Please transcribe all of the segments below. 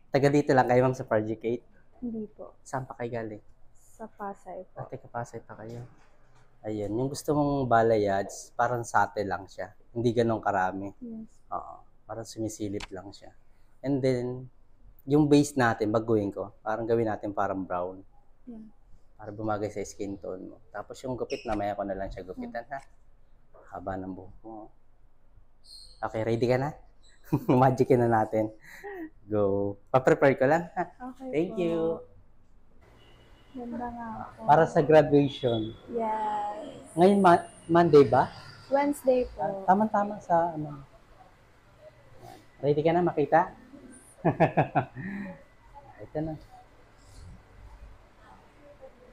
Taga dito lang kayo, ma'am, sa Project 8? Hindi po. Saan pa kayo galing? Sa Pasay po. Ate, kapasay pa kayo. Ayun, yung gusto mong balayads, parang sate lang siya. Hindi ganun karami. Yes. Oo, parang sumisilip lang siya. And then, yung base natin, baguhin ko. Parang gawin natin parang brown. Yeah. Para bumagay sa skin tone mo. Tapos yung gupit, namaya ko na lang siya gupitan, ha? Haba ng buhok mo. Okay, ready ka na? Magicin na natin. Go. Pa-prepare ko lang, ha? Okay Thank po. you. Ganda nga po. Para sa graduation. Yes. Ngayon, Monday ba? Wednesday po. Tama-tama sa ano. Ready ka na makita? Ito na.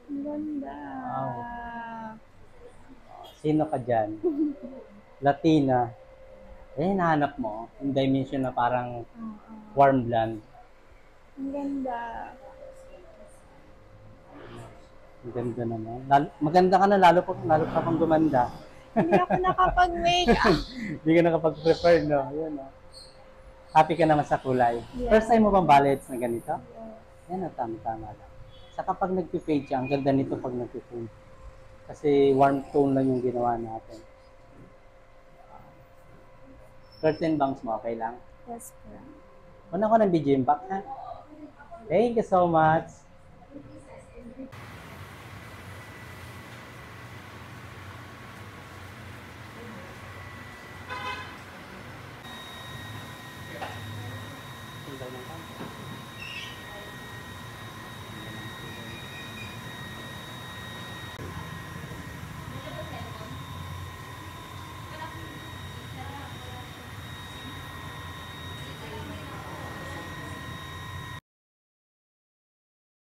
Ang ganda. Wow. Sino ka dyan? Latina. Eh, nahanap mo. Yung dimension na parang warm blonde. Ang ganda. Ang ganda naman. Maganda ka na, lalo ka pang gumanda. Hindi ako nakapag-makeup. Hindi ka nakapag-prepare, no? Yun, no? Happy ka naman sa kulay. Yeah. First time mo bang ballads na ganito? Yan, tama-tama lang. Sa kapag nag-fade siya, ang ganda nito pag nag-fade. Kasi warm tone lang yung ginawa natin. Curtain bangs mo, okay lang? Yes po. Una ko ng BGM back, ha? Thank you so much.